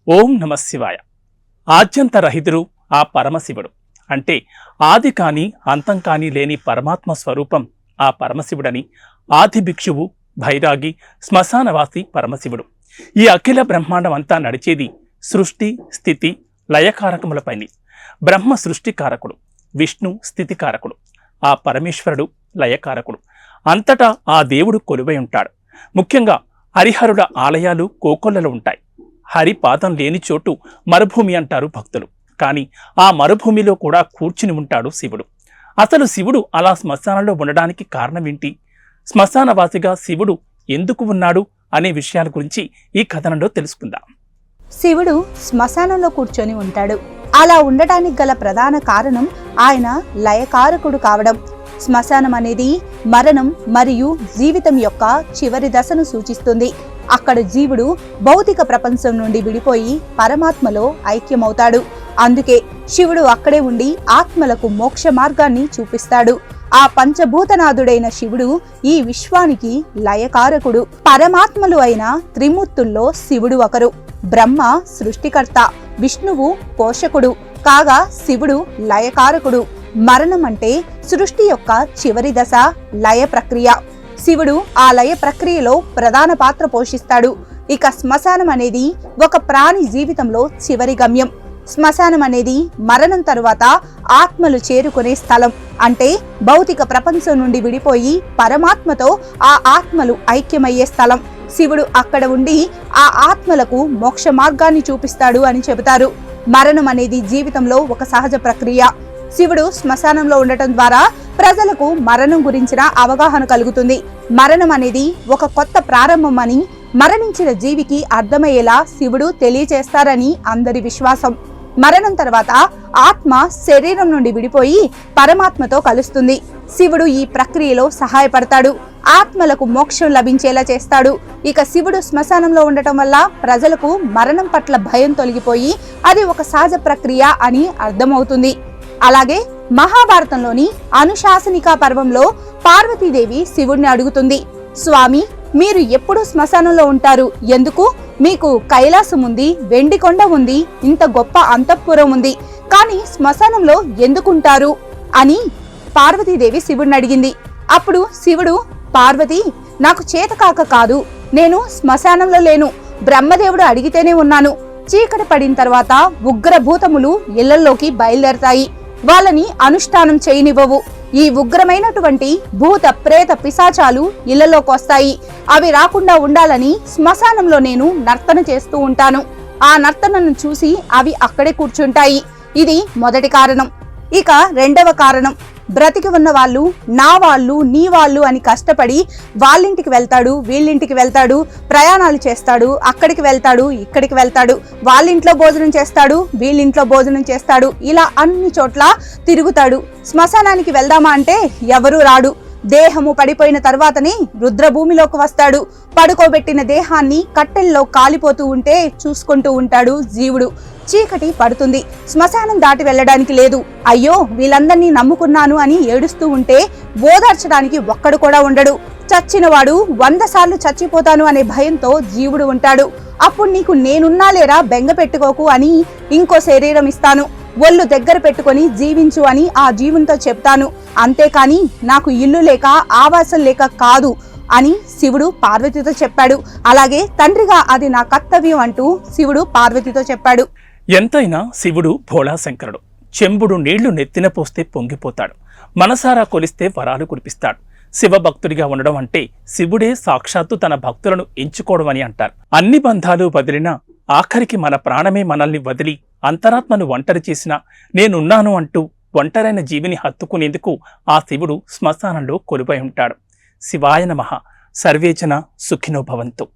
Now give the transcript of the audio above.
ఓం నమ శివాయ. ఆద్యంతరహితుడు ఆ పరమశివుడు అంటే ఆది కాని అంతం కాని లేని పరమాత్మ స్వరూపం ఆ పరమశివుడని ఆది భిక్షువు, భైరాగి, శ్మశానవాసి పరమశివుడు. ఈ అఖిల బ్రహ్మాండం అంతా నడిచేది సృష్టి, స్థితి, లయకారకములపైని. బ్రహ్మ సృష్టికారకుడు, విష్ణు స్థితికారకుడు, ఆ పరమేశ్వరుడు లయకారకుడు. అంతటా ఆ దేవుడు కొలువై ఉంటాడు. ముఖ్యంగా హరిహరుల ఆలయాలు కోకొల్లలు ఉంటాయి. హరి పాదం లేని చోటు మరుభూమి అంటారు భక్తులు. కానీ ఆ మరుభూమిలో కూడా కూర్చుని ఉంటాడు శివుడు. అసలు శివుడు అలా శ్మశానంలో ఉండడానికి కారణమేంటి? శ్మశానవాసిగా శివుడు ఎందుకు ఉన్నాడు అనే విషయాల గురించి ఈ కథనంలో తెలుసుకుందాం. శివుడు శ్మశానంలో కూర్చొని ఉంటాడు. అలా ఉండటానికి గల ప్రధాన కారణం ఆయన లయకారకుడు కావడం. శ్మశానం అనేది మరణం మరియు జీవితం యొక్క చివరి దశను సూచిస్తుంది. అక్కడ జీవుడు భౌతిక ప్రపంచం నుండి విడిపోయి పరమాత్మలో ఐక్యమవుతాడు. అందుకే శివుడు అక్కడే ఉండి ఆత్మలకు మోక్ష మార్గాన్ని చూపిస్తాడు. ఆ పంచభూతనాథుడైన శివుడు ఈ విశ్వానికి లయకారకుడు. పరమాత్మలు అయిన త్రిమూర్తుల్లో శివుడు ఒకరు. బ్రహ్మ సృష్టికర్త, విష్ణువు పోషకుడు కాగా శివుడు లయకారకుడు. మరణం అంటే సృష్టి యొక్క చివరి దశ, లయ ప్రక్రియ. శివుడు ఆ లయ ప్రక్రియలో ప్రధాన పాత్ర పోషిస్తాడు. ఇక శ్మశానం అనేది ఒక ప్రాణి జీవితంలో చివరి గమ్యం. శ్మశానం అనేది మరణం తరువాత ఆత్మలు చేరుకునే స్థలం. అంటే భౌతిక ప్రపంచం నుండి విడిపోయి పరమాత్మతో ఆ ఆత్మలు ఐక్యమయ్యే స్థలం. శివుడు అక్కడ ఉండి ఆ ఆత్మలకు మోక్ష మార్గాన్ని చూపిస్తాడు అని చెబుతారు. మరణం అనేది జీవితంలో ఒక సహజ ప్రక్రియ. శివుడు శ్మశానంలో ఉండటం ద్వారా ప్రజలకు మరణం గురించిన అవగాహన కలుగుతుంది. మరణం అనేది ఒక కొత్త ప్రారంభం అని, మరణించిన జీవికి అర్థమయ్యేలా శివుడు తెలియచేస్తారని అందరి విశ్వాసం. మరణం తర్వాత ఆత్మ శరీరం నుండి విడిపోయి పరమాత్మతో కలుస్తుంది. శివుడు ఈ ప్రక్రియలో సహాయపడతాడు, ఆత్మలకు మోక్షం లభించేలా చేస్తాడు. ఇక శివుడు శ్మశానంలో ఉండటం వల్ల ప్రజలకు మరణం పట్ల భయం తొలగిపోయి అది ఒక సహజ ప్రక్రియ అని అర్థమవుతుంది. అలాగే మహాభారతంలోని అనుశాసనికా పర్వంలో పార్వతీదేవి శివుడిని అడుగుతుంది, స్వామి, మీరు ఎప్పుడు శ్మశానంలో ఉంటారు? ఎందుకు? మీకు కైలాసం ఉంది, వెండి కొండ ఉంది, ఇంత గొప్ప అంతఃపురం ఉంది, కానీ శ్మశానంలో ఎందుకుంటారు అని పార్వతీదేవి శివుడిని అడిగింది. అప్పుడు శివుడు, పార్వతి, నాకు చేతకాక కాదు, నేను శ్మశానంలో లేను, బ్రహ్మదేవుడు అడిగితేనే ఉన్నాను. చీకటి పడిన తర్వాత ఉగ్రభూతములు ఇళ్లలోకి బయలుదేరతాయి, వాళ్ళని అనుష్ఠానం చేయనివ్వవు. ఈ ఉగ్రమైనటువంటి భూత ప్రేత పిశాచాలు ఇళ్లలోకి వస్తాయి. అవి రాకుండా ఉండాలని శ్మశానంలో నేను నర్తన చేస్తూ ఉంటాను. ఆ నర్తనను చూసి అవి అక్కడే కూర్చుంటాయి. ఇది మొదటి కారణం. ఇక రెండవ కారణం, బ్రతికి ఉన్న వాళ్ళు నా వాళ్ళు, నీ వాళ్ళు అని కష్టపడి వాళ్ళింటికి వెళ్తాడు, వీళ్ళింటికి వెళ్తాడు, ప్రయాణాలు చేస్తాడు, అక్కడికి వెళ్తాడు, ఇక్కడికి వెళ్తాడు, వాళ్ళింట్లో భోజనం చేస్తాడు, వీళ్ళింట్లో భోజనం చేస్తాడు, ఇలా అన్ని చోట్ల తిరుగుతాడు. శ్మశానానికి వెళ్దామా అంటే ఎవరూ రాడు. దేహము పడిపోయిన తర్వాతనే రుద్రభూమిలోకి వస్తాడు. పడుకోబెట్టిన దేహాన్ని కట్టెల్లో కాలిపోతూ ఉంటే చూసుకుంటూ ఉంటాడు జీవుడు. చీకటి పడుతుంది, శ్మశానం దాటి వెళ్ళడానికి లేదు. అయ్యో, వీళ్ళందరినీ నమ్ముకున్నాను అని ఏడుస్తూ ఉంటే ఓదార్చడానికి ఒక్కడు కూడా ఉండడు. చచ్చినవాడు 100 సార్లు చచ్చిపోతాను అనే భయంతో జీవుడు ఉంటాడు. అప్పుడు నీకు నేనున్నా లేరా, బెంగ పెట్టుకోకు అని ఇంకో శరీరం ఇస్తాను, ఒళ్ళు దగ్గర పెట్టుకొని జీవించు అని ఆ జీవునితో చెప్తాను. అంతేకాని నాకు ఇల్లు లేక ఆవాసం లేక కాదు అని శివుడు పార్వతితో చెప్పాడు. అలాగే తండ్రిగా అది నా కర్తవ్యం అంటూ శివుడు పార్వతితో చెప్పాడు. ఎంతైనా శివుడు భోళాశంకరుడు. చెంబుడు నీళ్లు నెత్తిన పోస్తే పొంగిపోతాడు, మనసారా కొలిస్తే వరాలు కురిపిస్తాడు. శివభక్తుడిగా ఉండడం అంటే శివుడే సాక్షాత్తు తన భక్తులను ఎంచుకోవడం అని అంటారు. అన్ని బంధాలు వదిలినా ఆఖరికి మన ప్రాణమే మనల్ని వదిలి అంతరాత్మను ఒంటరి చేసినా నేనున్నాను అంటూ ఒంటరైన జీవిని హత్తుకునేందుకు ఆ శివుడు శ్మశానంలో కొలువై ఉంటాడు. శివాయ నమః. సర్వేజన సుఖినో భవంతు.